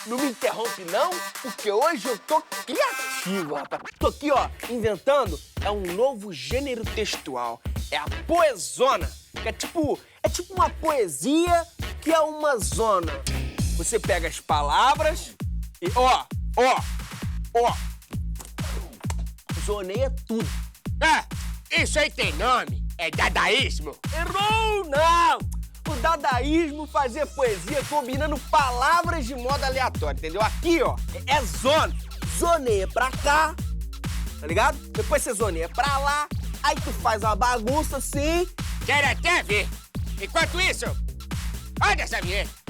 não me interrompe não, porque hoje eu tô criativo, rapaz. Tô aqui, ó, inventando um novo gênero textual. É a poesona, que é tipo uma poesia que é uma zona. Você pega as palavras e ó, zoneia tudo. Isso aí tem nome. É dadaísmo. Errou, não! O dadaísmo fazia poesia combinando palavras de modo aleatório, entendeu? Aqui, ó, é zona. Zoneia pra cá, tá ligado? Depois você zoneia pra lá, aí tu faz uma bagunça assim. Quero até ver. Enquanto isso, olha essa vinheta.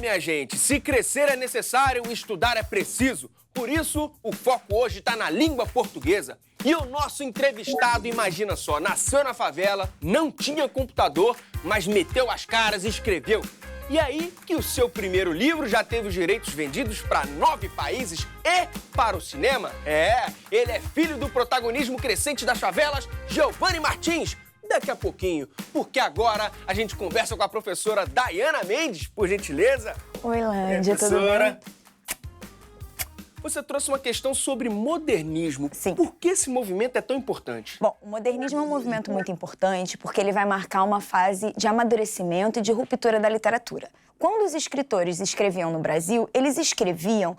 Minha gente, se crescer é necessário, estudar é preciso. Por isso, o foco hoje tá na língua portuguesa. E o nosso entrevistado, imagina só, nasceu na favela, não tinha computador, mas meteu as caras e escreveu. E aí que o seu primeiro livro já teve os direitos vendidos para 9 países e para o cinema. Ele é filho do protagonismo crescente das favelas, Giovanni Martins. Daqui a pouquinho, porque agora a gente conversa com a professora Dayana Mendes, por gentileza. Oi, Lândia, tudo bem? Você trouxe uma questão sobre modernismo. Sim. Por que esse movimento é tão importante? Bom, o modernismo é um movimento muito importante porque ele vai marcar uma fase de amadurecimento e de ruptura da literatura. Quando os escritores escreviam no Brasil, eles escreviam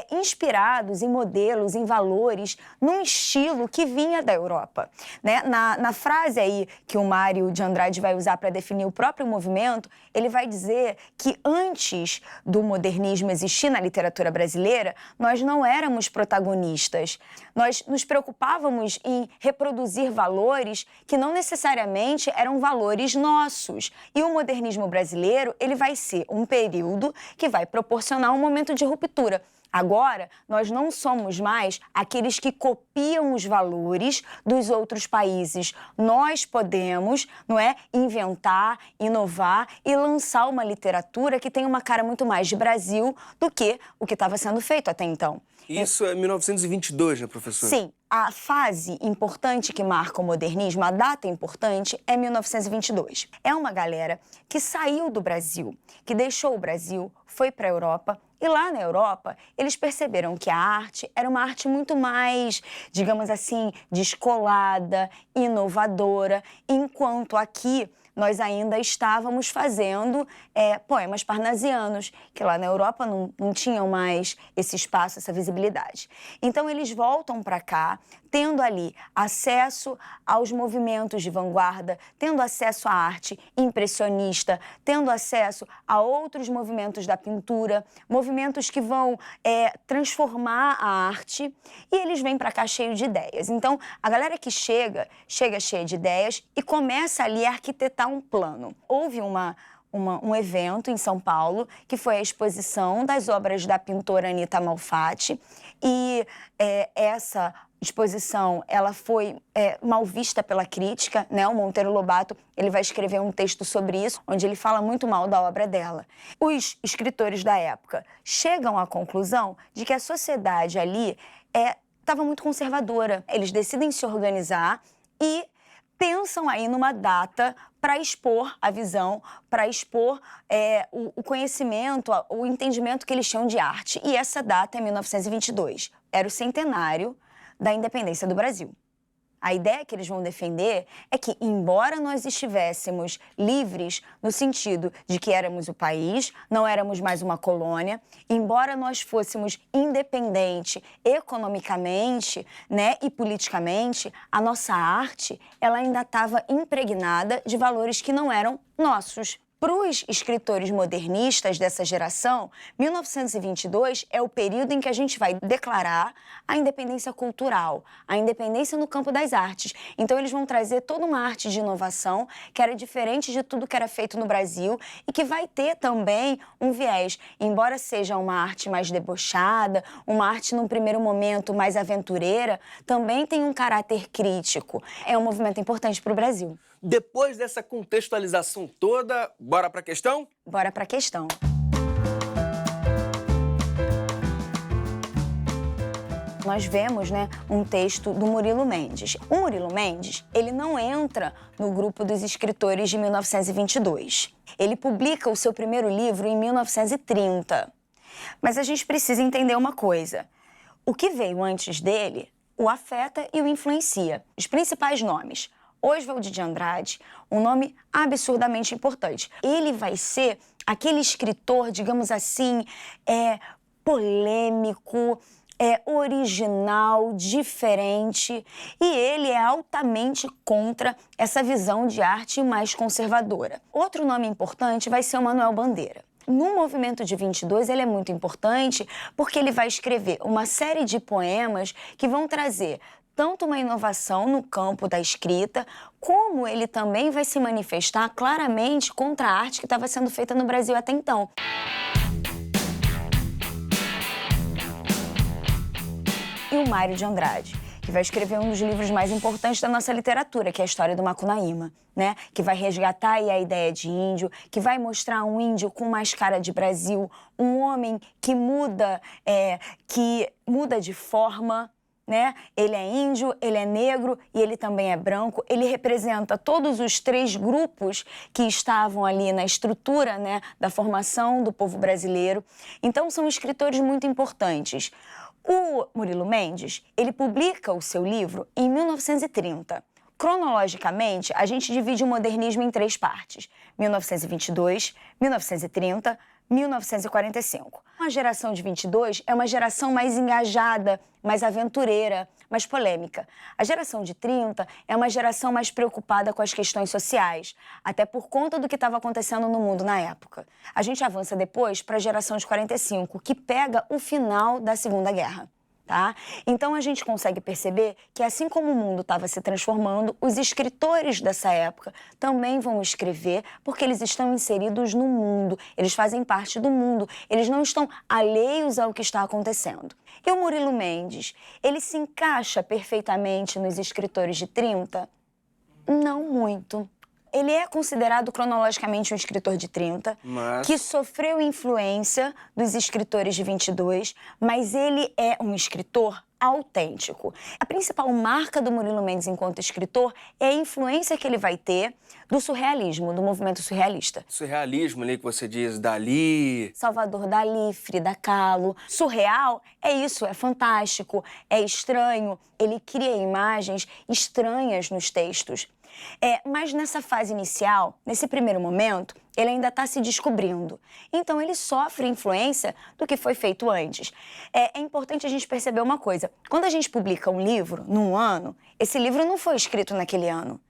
inspirados em modelos, em valores, num estilo que vinha da Europa. Né? Na frase aí que o Mário de Andrade vai usar para definir o próprio movimento, ele vai dizer que antes do modernismo existir na literatura brasileira, nós não éramos protagonistas. Nós nos preocupávamos em reproduzir valores que não necessariamente eram valores nossos. E o modernismo brasileiro, ele vai ser um período que vai proporcionar um momento de ruptura. Agora, nós não somos mais aqueles que copiam os valores dos outros países. Nós podemos, inventar, inovar e lançar uma literatura que tem uma cara muito mais de Brasil do que o que estava sendo feito até então. Isso é 1922, né, professora? Sim. A fase importante que marca o modernismo, a data importante, é 1922. É uma galera que saiu do Brasil, que deixou o Brasil, foi para a Europa. E lá na Europa, eles perceberam que a arte era uma arte muito mais, digamos assim, descolada, inovadora, enquanto aqui nós ainda estávamos fazendo poemas parnasianos, que lá na Europa não tinham mais esse espaço, essa visibilidade. Então, eles voltam para cá, tendo ali acesso aos movimentos de vanguarda, tendo acesso à arte impressionista, tendo acesso a outros movimentos da pintura, movimentos que vão transformar a arte, e eles vêm para cá cheios de ideias. Então, a galera que chega cheia de ideias e começa ali a arquitetar um plano. Houve um evento em São Paulo, que foi a exposição das obras da pintora Anita Malfatti, e essa exposição ela foi mal vista pela crítica, né? O Monteiro Lobato ele vai escrever um texto sobre isso, onde ele fala muito mal da obra dela. Os escritores da época chegam à conclusão de que a sociedade ali estava muito conservadora. Eles decidem se organizar e pensam aí numa data para expor a visão, para expor o conhecimento, o entendimento que eles tinham de arte. E essa data é 1922. Era o centenário da independência do Brasil. A ideia que eles vão defender é que, embora nós estivéssemos livres no sentido de que éramos o país, não éramos mais uma colônia, embora nós fôssemos independentes economicamente, né, e politicamente, a nossa arte ela ainda estava impregnada de valores que não eram nossos. Para os escritores modernistas dessa geração, 1922 é o período em que a gente vai declarar a independência cultural, a independência no campo das artes. Então, eles vão trazer toda uma arte de inovação que era diferente de tudo que era feito no Brasil e que vai ter também um viés. Embora seja uma arte mais debochada, uma arte, num primeiro momento, mais aventureira, também tem um caráter crítico. É um movimento importante para o Brasil. Depois dessa contextualização toda, bora pra questão? Bora pra questão. nós vemos, né, um texto do Murilo Mendes. O Murilo Mendes, ele não entra no grupo dos escritores de 1922. Ele publica o seu primeiro livro em 1930. Mas a gente precisa entender uma coisa. O que veio antes dele o afeta e o influencia. Os principais nomes: Oswald de Andrade, um nome absurdamente importante. Ele vai ser aquele escritor, digamos assim, polêmico, original, diferente, e ele é altamente contra essa visão de arte mais conservadora. Outro nome importante vai ser o Manuel Bandeira. No movimento de 22, ele é muito importante porque ele vai escrever uma série de poemas que vão trazer tanto uma inovação no campo da escrita, como ele também vai se manifestar claramente contra a arte que estava sendo feita no Brasil até então. E o Mário de Andrade, que vai escrever um dos livros mais importantes da nossa literatura, que é a história do Macunaíma, né? Que vai resgatar aí a ideia de índio, que vai mostrar um índio com mais cara de Brasil, um homem que muda de forma, né? Ele é índio, ele é negro e ele também é branco. Ele representa todos os três grupos que estavam ali na estrutura, né, da formação do povo brasileiro. Então, são escritores muito importantes. O Murilo Mendes, ele publica o seu livro em 1930. Cronologicamente, a gente divide o modernismo em três partes: 1922, 1930, 1945. A geração de 22 é uma geração mais engajada, mais aventureira, mais polêmica. A geração de 30 é uma geração mais preocupada com as questões sociais, até por conta do que estava acontecendo no mundo na época. A gente avança depois para a geração de 45, que pega o final da Segunda Guerra. Tá? Então a gente consegue perceber que, assim como o mundo estava se transformando, os escritores dessa época também vão escrever porque eles estão inseridos no mundo, eles fazem parte do mundo, eles não estão alheios ao que está acontecendo. E o Murilo Mendes, ele se encaixa perfeitamente nos escritores de 30? Não muito. Ele é considerado cronologicamente um escritor de 30, que sofreu influência dos escritores de 22, mas ele é um escritor autêntico. A principal marca do Murilo Mendes enquanto escritor é a influência que ele vai ter do surrealismo, do movimento surrealista. Surrealismo ali que você diz, Dalí... Salvador Dalí, Frida Kahlo. Surreal é isso, é fantástico, é estranho. Ele cria imagens estranhas nos textos. Mas nessa fase inicial, nesse primeiro momento, ele ainda está se descobrindo. Então, ele sofre influência do que foi feito antes. É importante a gente perceber uma coisa. Quando a gente publica um livro num ano, esse livro não foi escrito naquele ano.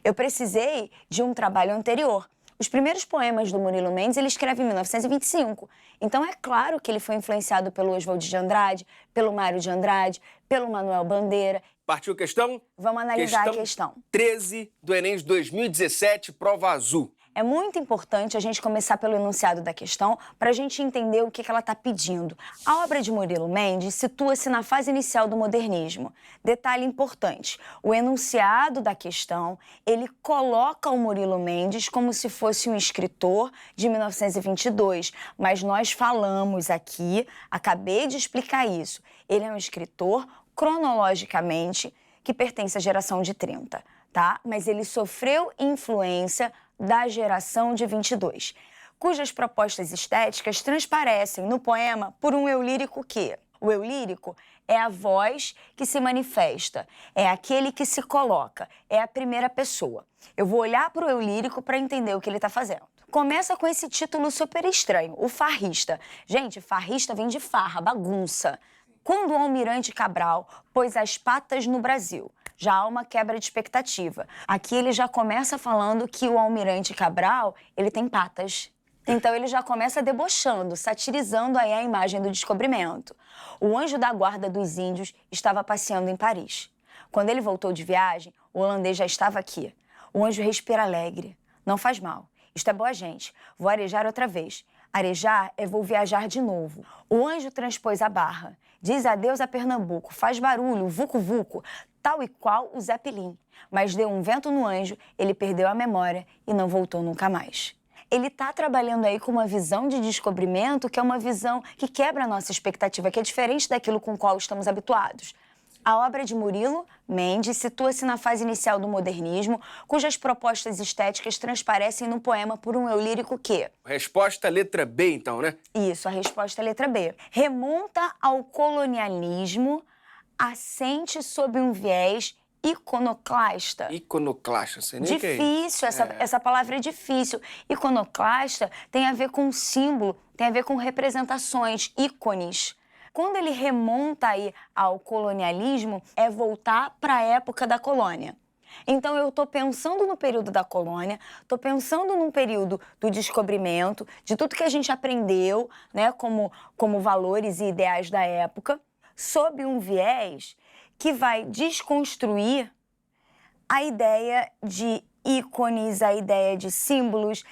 Eu precisei de um trabalho anterior. Os primeiros poemas do Murilo Mendes ele escreve em 1925. Então, é claro que ele foi influenciado pelo Oswald de Andrade, pelo Mário de Andrade, pelo Manuel Bandeira. Partiu questão? Vamos analisar a questão. 13 do Enem de 2017, prova azul. É muito importante a gente começar pelo enunciado da questão para a gente entender o que ela está pedindo. A obra de Murilo Mendes situa-se na fase inicial do modernismo. Detalhe importante, o enunciado da questão, ele coloca o Murilo Mendes como se fosse um escritor de 1922, mas nós falamos aqui, acabei de explicar isso, ele é um escritor cronologicamente que pertence à geração de 30, tá? Mas ele sofreu influência da geração de 22, cujas propostas estéticas transparecem no poema por um eu lírico que... O eu lírico é a voz que se manifesta, é aquele que se coloca, é a primeira pessoa. Eu vou olhar para o eu lírico para entender o que ele está fazendo. Começa com esse título super estranho, o farrista. Gente, farrista vem de farra, bagunça. Quando o almirante Cabral pôs as patas no Brasil, já há uma quebra de expectativa. Aqui ele já começa falando que o almirante Cabral, ele tem patas. Então ele já começa debochando, satirizando aí a imagem do descobrimento. O anjo da guarda dos índios estava passeando em Paris. Quando ele voltou de viagem, o holandês já estava aqui. O anjo respira alegre. Não faz mal. Isto é boa gente. Vou arejar outra vez. Arejar é vou viajar de novo. O anjo transpôs a barra. Diz adeus a Pernambuco. Faz barulho, vucu-vucu. Tal e qual o Zé Pelim. Mas deu um vento no anjo, ele perdeu a memória e não voltou nunca mais. ele está trabalhando aí com uma visão de descobrimento que é uma visão que quebra a nossa expectativa, que é diferente daquilo com o qual estamos habituados. A obra de Murilo Mendes situa-se na fase inicial do modernismo, cujas propostas estéticas transparecem no poema por um eu lírico que... Resposta letra B, então, né? Isso, a resposta é letra B. Remonta ao colonialismo, assente sob um viés iconoclasta. Iconoclasta, sei nem o que é isso. Difícil, essa palavra é difícil. Iconoclasta tem a ver com símbolo, tem a ver com representações, ícones. Quando ele remonta aí ao colonialismo, é voltar para a época da colônia. Então, eu estou pensando no período da colônia, estou pensando num período do descobrimento, de tudo que a gente aprendeu, né, como valores e ideais da época, sob um viés que vai desconstruir a ideia de ícones, a ideia de símbolos.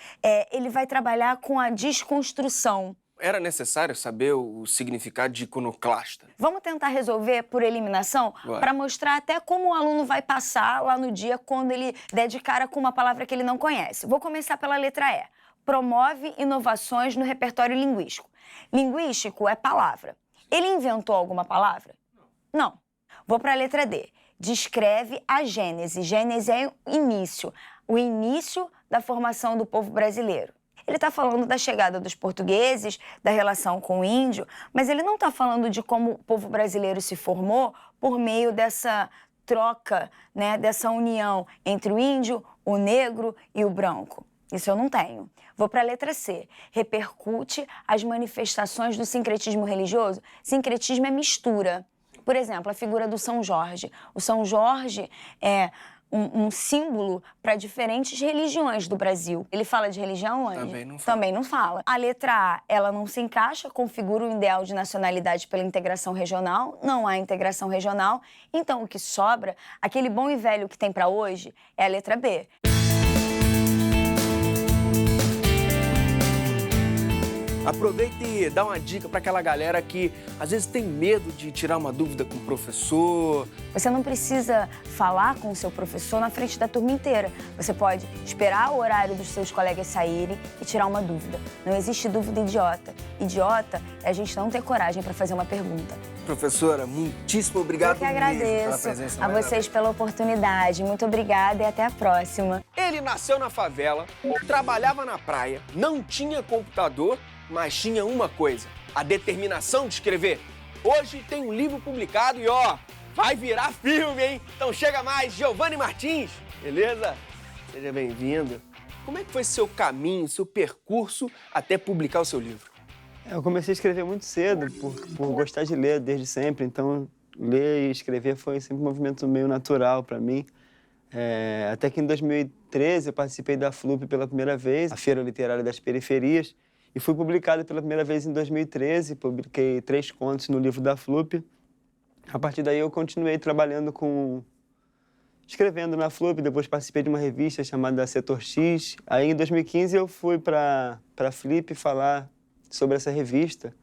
Ele vai trabalhar com a desconstrução. Era necessário saber o significado de iconoclasta? Vamos tentar resolver por eliminação para mostrar até como o aluno vai passar lá no dia quando ele der de cara com uma palavra que ele não conhece. Vou começar pela letra E. Promove inovações no repertório linguístico. Linguístico é palavra. Ele inventou alguma palavra? Não. Vou para a letra D. Descreve a gênese. Gênese é início. O início da formação do povo brasileiro. Ele está falando da chegada dos portugueses, da relação com o índio, mas ele não está falando de como o povo brasileiro se formou por meio dessa troca, né, dessa união entre o índio, o negro e o branco. Isso eu não tenho. Vou para a letra C. Repercute as manifestações do sincretismo religioso. Sincretismo é mistura. Por exemplo, a figura do São Jorge. O São Jorge é um símbolo para diferentes religiões do Brasil. Ele fala de religião, Andy? Também não fala. Também não fala. A letra A, ela não se encaixa, configura o ideal de nacionalidade pela integração regional. Não há integração regional. Então, o que sobra, aquele bom e velho que tem para hoje, é a letra B. Aproveita e dá uma dica para aquela galera que às vezes tem medo de tirar uma dúvida com o professor. Você não precisa falar com o seu professor na frente da turma inteira. Você pode esperar o horário dos seus colegas saírem e tirar uma dúvida. Não existe dúvida idiota. Idiota é a gente não ter coragem para fazer uma pergunta. Professora, muitíssimo obrigado Eu que mesmo pela agradeço presença. a vocês pela oportunidade. Muito obrigada e até a próxima. Ele nasceu na favela, trabalhava na praia, não tinha computador, mas tinha uma coisa, a determinação de escrever. Hoje tem um livro publicado e, ó, vai virar filme, hein? Então chega mais, Giovanni Martins, beleza? Seja bem-vindo. Como é que foi seu caminho, seu percurso até publicar o seu livro? Eu comecei a escrever muito cedo, por gostar de ler desde sempre, então ler e escrever foi sempre um movimento meio natural para mim. Até que em 2013 eu participei da FLUP pela primeira vez, a Feira Literária das Periferias, e fui publicado pela primeira vez em 2013, publiquei 3 contos no livro da FLUP. A partir daí eu continuei trabalhando escrevendo na FLUP, depois participei de uma revista chamada Setor X. Aí em 2015 eu fui para a Flip falar sobre essa revista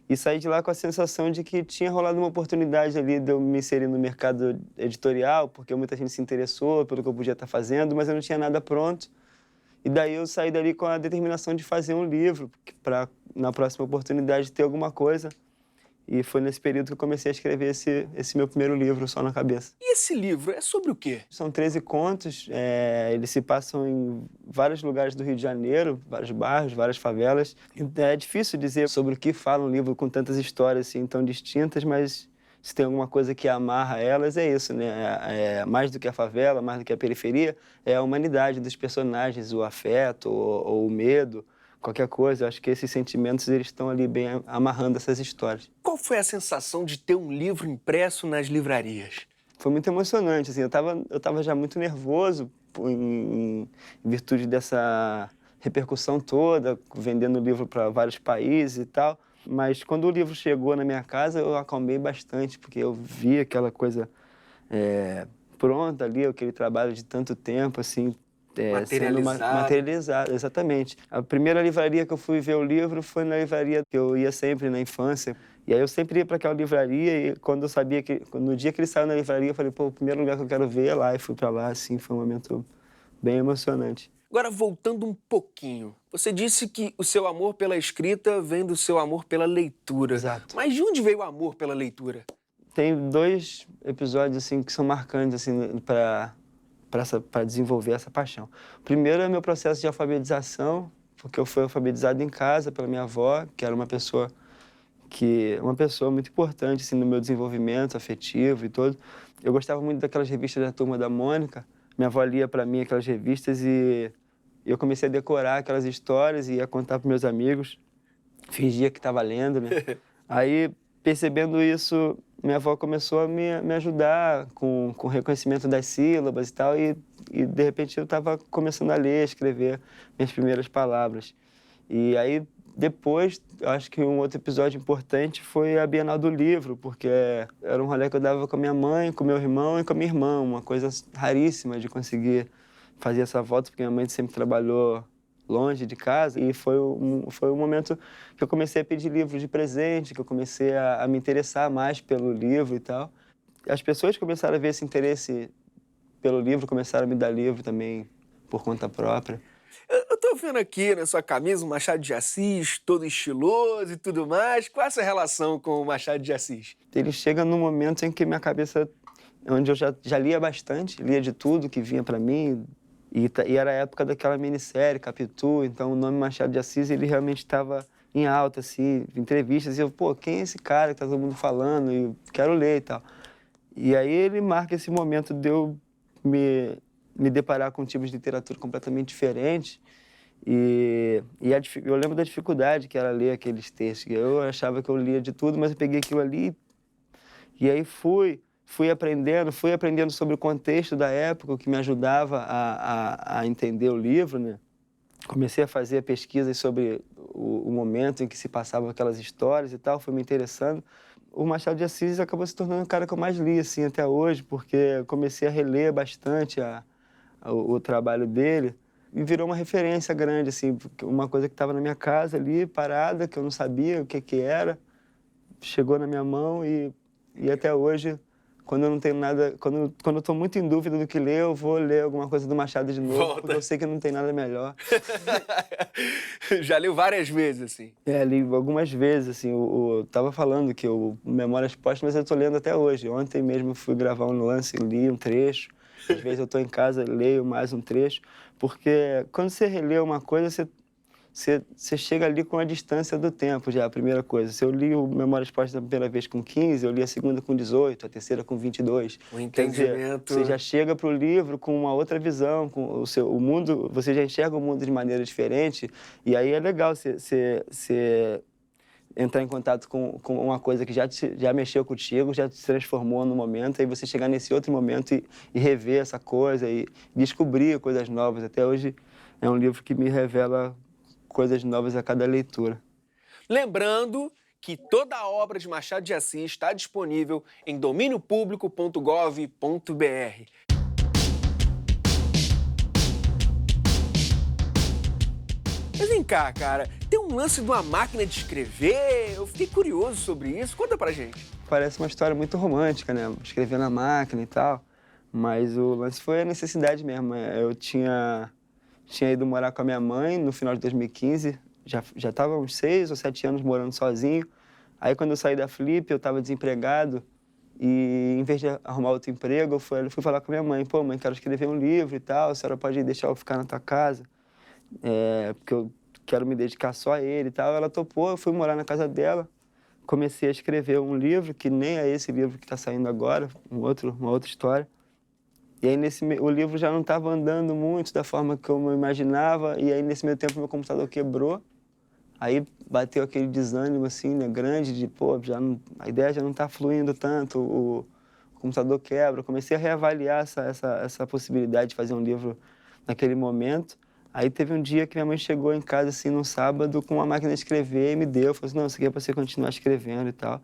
e saí de lá com a sensação de que tinha rolado uma oportunidade ali de eu me inserir no mercado editorial, porque muita gente se interessou pelo que eu podia estar fazendo, mas eu não tinha nada pronto. E daí eu saí dali com a determinação de fazer um livro, para na próxima oportunidade ter alguma coisa. E foi nesse período que eu comecei a escrever esse meu primeiro livro, Só na Cabeça. E esse livro é sobre o quê? São 13 contos, eles se passam em vários lugares do Rio de Janeiro, vários bairros, várias favelas. É difícil dizer sobre o que fala um livro com tantas histórias assim, tão distintas, mas se tem alguma coisa que amarra elas, é isso, né? Mais do que a favela, mais do que a periferia, é a humanidade dos personagens, o afeto ou o medo, qualquer coisa. Eu acho que esses sentimentos eles estão ali bem amarrando essas histórias. Qual foi a sensação de ter um livro impresso nas livrarias? Foi muito emocionante, assim, eu tava já muito nervoso em virtude dessa repercussão toda, vendendo o livro para vários países e tal. Mas quando o livro chegou na minha casa, eu acalmei bastante, porque eu vi aquela coisa pronta ali, aquele trabalho de tanto tempo, assim, sendo materializado, exatamente. A primeira livraria que eu fui ver o livro foi na livraria que eu ia sempre na infância. E aí eu sempre ia para aquela livraria e quando eu sabia que, no dia que ele saiu na livraria, eu falei, pô, o primeiro lugar que eu quero ver é lá. E fui para lá, assim, foi um momento bem emocionante. Agora, voltando um pouquinho, você disse que o seu amor pela escrita vem do seu amor pela leitura. Exato. Mas de onde veio o amor pela leitura? Tem 2 episódios assim que são marcantes assim para desenvolver essa paixão. O primeiro é meu processo de alfabetização, porque eu fui alfabetizado em casa pela minha avó, que era uma pessoa muito importante assim no meu desenvolvimento afetivo e todo. Eu gostava muito daquelas revistas da Turma da Mônica. Minha avó lia para mim aquelas revistas e eu comecei a decorar aquelas histórias e ia contar para meus amigos. Fingia que estava lendo, né? Aí, percebendo isso, minha avó começou a me ajudar com o reconhecimento das sílabas e tal, e de repente eu estava começando a ler, a escrever minhas primeiras palavras. E aí, depois, eu acho que um outro episódio importante foi a Bienal do Livro, porque era um rolê que eu dava com a minha mãe, com meu irmão e com a minha irmã, uma coisa raríssima de conseguir fazer essa volta, porque minha mãe sempre trabalhou longe de casa, e foi um momento que eu comecei a pedir livros de presente, que eu comecei a me interessar mais pelo livro e tal. As pessoas começaram a ver esse interesse pelo livro, começaram a me dar livro também por conta própria. Eu tô vendo aqui na sua camisa um Machado de Assis, todo estiloso e tudo mais. Qual é essa relação com o Machado de Assis? Ele chega num momento em que minha cabeça, onde eu já lia bastante, lia de tudo que vinha para mim, e era a época daquela minissérie, Capitu, então o nome Machado de Assis, ele realmente estava em alta, assim, em entrevistas, e eu, pô, quem é esse cara que tá todo mundo falando, e eu quero ler e tal. E aí ele marca esse momento de eu me deparar com tipos de literatura completamente diferentes, e eu lembro da dificuldade que era ler aqueles textos. Eu achava que eu lia de tudo, mas eu peguei aquilo ali e aí fui aprendendo sobre o contexto da época, o que me ajudava a entender o livro, né? Comecei a fazer pesquisas sobre o momento em que se passavam aquelas histórias e tal, fui me interessando. O Machado de Assis acabou se tornando o cara que eu mais li, assim, até hoje, porque eu comecei a reler bastante o trabalho dele e virou uma referência grande, assim, uma coisa que estava na minha casa ali, parada, que eu não sabia o que era, chegou na minha mão e até hoje, quando eu não tenho nada, quando eu estou muito em dúvida do que ler, eu vou ler alguma coisa do Machado de novo, porque eu sei que não tem nada melhor. Já leu várias vezes, assim? Li algumas vezes, assim, eu tava falando que o Memórias Póstumas eu tô lendo até hoje. Ontem mesmo eu fui gravar um lance, li um trecho. Às vezes eu tô em casa, leio mais um trecho, porque quando você relê uma coisa, você chega ali com a distância do tempo já, a primeira coisa. Se eu li o Memórias Póstumas a primeira vez com 15, eu li a segunda com 18, a terceira com 22. O entendimento... Quer dizer, você já chega pro livro com uma outra visão, com o mundo, você já enxerga o mundo de maneira diferente, e aí é legal você entrar em contato com uma coisa que já mexeu contigo, já se transformou no momento, aí você chegar nesse outro momento e rever essa coisa e descobrir coisas novas. Até hoje é um livro que me revela coisas novas a cada leitura. Lembrando que toda a obra de Machado de Assis está disponível em dominiopublico.gov.br. Mas vem cá, cara, tem um lance de uma máquina de escrever, eu fiquei curioso sobre isso, conta pra gente. Parece uma história muito romântica, né? Escrever na máquina e tal, mas o lance foi a necessidade mesmo. Eu tinha ido morar com a minha mãe no final de 2015, já estava uns 6 ou 7 anos morando sozinho. Aí quando eu saí da Flip, eu estava desempregado e em vez de arrumar outro emprego, eu fui falar com a minha mãe, pô, mãe, quero escrever um livro e tal, a senhora pode deixar eu ficar na tua casa? Porque eu quero me dedicar só a ele e tal. Ela topou, eu fui morar na casa dela, comecei a escrever um livro, que nem é esse livro que está saindo agora, uma outra história. E aí o livro já não estava andando muito da forma que eu imaginava, e aí nesse meio tempo meu computador quebrou. Aí bateu aquele desânimo assim, né, grande, de pô, a ideia já não está fluindo tanto, o computador quebra. Eu comecei a reavaliar essa possibilidade de fazer um livro naquele momento. Aí teve um dia que minha mãe chegou em casa, assim, num sábado, com uma máquina de escrever e me deu. Falou assim, não, isso aqui é para você continuar escrevendo e tal.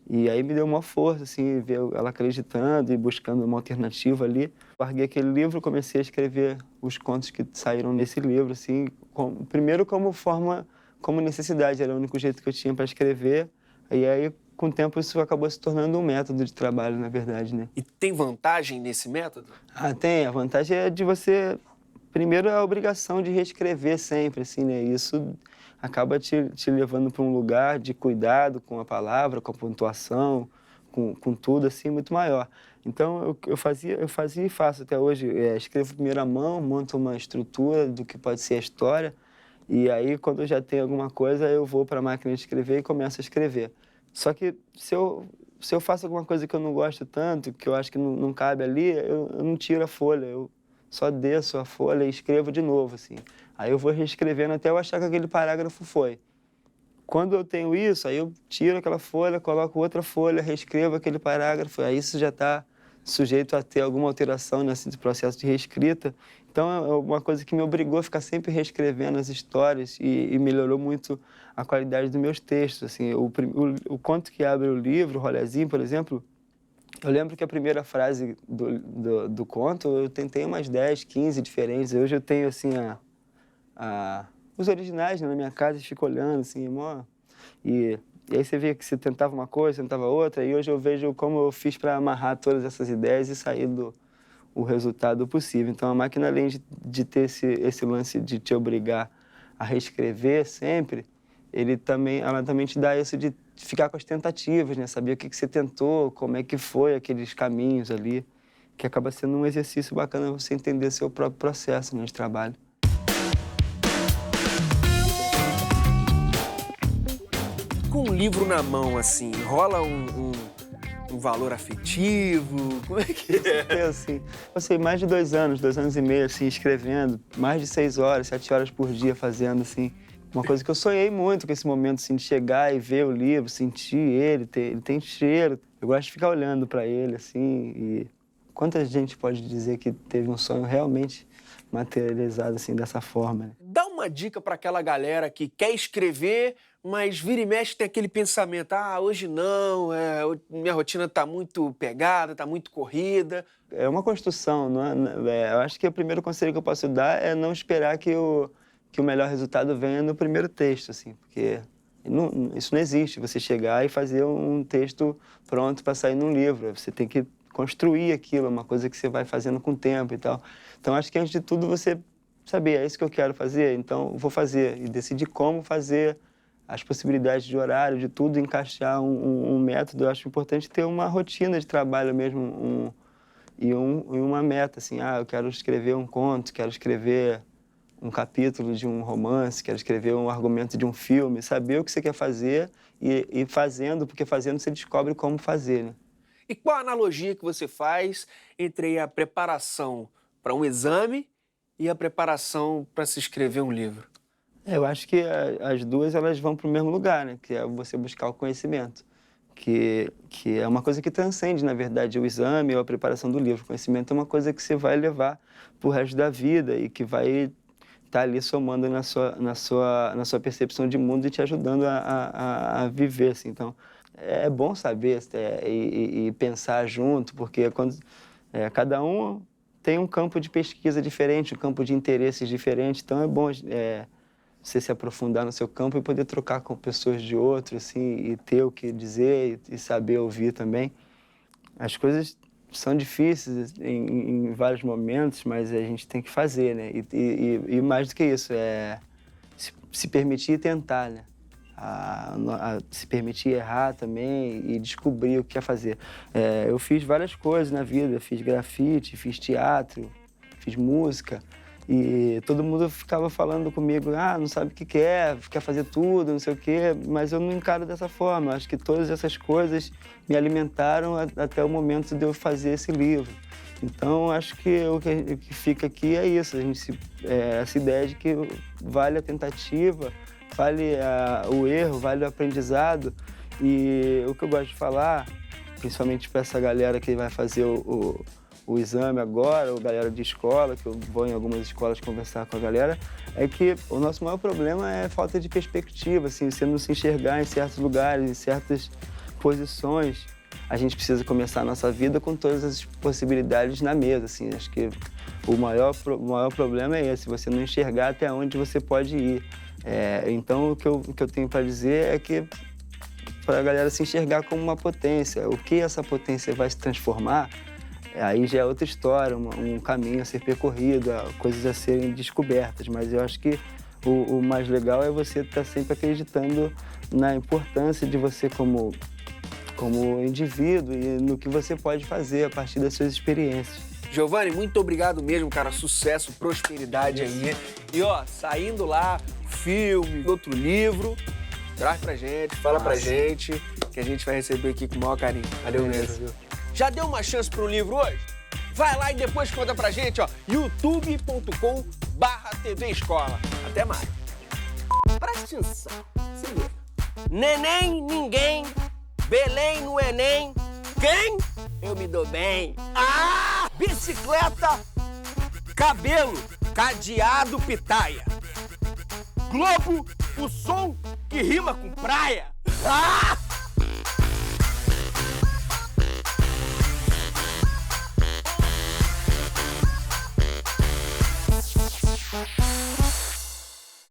E aí me deu uma força, assim, ver ela acreditando e buscando uma alternativa ali. Larguei aquele livro, comecei a escrever os contos que saíram nesse livro, assim, primeiro como necessidade, era o único jeito que eu tinha para escrever. E aí, com o tempo, isso acabou se tornando um método de trabalho, na verdade, né? E tem vantagem nesse método? Tem. A vantagem é de você Primeiro, a obrigação de reescrever sempre, assim, né? Isso acaba te levando para um lugar de cuidado com a palavra, com a pontuação, com tudo, assim, muito maior. Então, eu fazia e faço até hoje. Escrevo primeiro à mão, monto uma estrutura do que pode ser a história, e aí, quando eu já tenho alguma coisa, eu vou para a máquina de escrever e começo a escrever. Só que se eu faço alguma coisa que eu não gosto tanto, que eu acho que não cabe ali, eu não tiro a folha, eu só desço a folha e escrevo de novo, assim. Aí eu vou reescrevendo até eu achar que aquele parágrafo foi. Quando eu tenho isso, aí eu tiro aquela folha, coloco outra folha, reescrevo aquele parágrafo, aí isso já está sujeito a ter alguma alteração nesse processo de reescrita. Então, é uma coisa que me obrigou a ficar sempre reescrevendo as histórias e melhorou muito a qualidade dos meus textos. Assim, o conto que abre o livro, o Rolezinho, por exemplo, eu lembro que a primeira frase do conto, eu tentei umas 10, 15 diferentes. Hoje eu tenho, assim, os originais, né, na minha casa e fico olhando, assim, e aí você vê que você tentava uma coisa, tentava outra, e hoje eu vejo como eu fiz para amarrar todas essas ideias e sair o resultado possível. Então, a máquina, além de ter esse lance de te obrigar a reescrever sempre, ela também te dá isso de ficar com as tentativas, né? Saber o que você tentou, como é que foi aqueles caminhos ali, que acaba sendo um exercício bacana você entender seu próprio processo, né, de trabalho. Com um livro na mão, assim, rola um valor afetivo? Como é que é? Assim, passei mais de 2 anos e meio, assim, escrevendo, mais de 6 horas, 7 horas por dia fazendo, assim. Uma coisa que eu sonhei muito com esse momento, assim, de chegar e ver o livro, sentir ele tem cheiro. Eu gosto de ficar olhando para ele, assim, e quanta gente pode dizer que teve um sonho realmente materializado, assim, dessa forma, né? Dá uma dica para aquela galera que quer escrever, mas vira e mexe tem aquele pensamento, hoje não, minha rotina tá muito pegada, tá muito corrida. É uma construção, não é? Eu acho que o primeiro conselho que eu posso dar é não esperar que o melhor resultado venha no primeiro texto, assim, porque isso não existe, você chegar e fazer um texto pronto para sair num livro. Você tem que construir aquilo, é uma coisa que você vai fazendo com o tempo e tal. Então, acho que antes de tudo você saber, é isso que eu quero fazer, então vou fazer, e decidir como fazer, as possibilidades de horário, de tudo, encaixar um método. Eu acho importante ter uma rotina de trabalho mesmo, e uma meta, assim, eu quero escrever um conto, quero escrever um capítulo de um romance, quero escrever um argumento de um filme, saber o que você quer fazer e fazendo, porque fazendo você descobre como fazer, né? E qual a analogia que você faz entre a preparação para um exame e a preparação para se escrever um livro? Eu acho que as duas elas vão para o mesmo lugar, né? Que é você buscar o conhecimento, que é uma coisa que transcende, na verdade, o exame ou a preparação do livro. O conhecimento é uma coisa que você vai levar para o resto da vida e que vai estar ali somando na sua percepção de mundo e te ajudando a viver, assim. Então, é bom saber e pensar junto, porque cada um tem um campo de pesquisa diferente, um campo de interesses diferente, então é bom você se aprofundar no seu campo e poder trocar com pessoas de outro, assim, e ter o que dizer e saber ouvir também. As coisas são difíceis em vários momentos, mas a gente tem que fazer, né? E mais do que isso, se permitir tentar, né? Se permitir errar também e descobrir o que quer fazer. Eu fiz várias coisas na vida, fiz grafite, fiz teatro, fiz música, e todo mundo ficava falando comigo, não sabe o que quer fazer tudo, não sei o quê, mas eu não encaro dessa forma. Acho que todas essas coisas me alimentaram até o momento de eu fazer esse livro. Então, acho que o que fica aqui é isso, essa ideia de que vale a tentativa, vale o erro, vale o aprendizado. E o que eu gosto de falar, principalmente para essa galera que vai fazer o exame agora, ou galera de escola, que eu vou em algumas escolas conversar com a galera, é que o nosso maior problema é a falta de perspectiva, assim, você não se enxergar em certos lugares, em certas posições. A gente precisa começar a nossa vida com todas as possibilidades na mesa, assim. Acho que o maior problema é esse, você não enxergar até onde você pode ir. Então, o que eu tenho para dizer é que para a galera se enxergar como uma potência, o que essa potência vai se transformar Aí já é outra história, um caminho a ser percorrido, coisas a serem descobertas. Mas eu acho que o mais legal é você estar sempre acreditando na importância de você como indivíduo e no que você pode fazer a partir das suas experiências. Giovanni, muito obrigado mesmo, cara. Sucesso, prosperidade aí. E ó, saindo lá, filme, outro livro, traz pra gente, fala pra gente, que a gente vai receber aqui com o maior carinho. Valeu mesmo. Já deu uma chance pro livro hoje? Vai lá e depois conta pra gente, ó, youtube.com/TV Escola. Até mais. Presta atenção, se liga. Neném, ninguém, Belém no Enem, quem? Eu me dou bem. Ah! Bicicleta, cabelo, cadeado, pitaia. Globo, o som que rima com praia. Ah!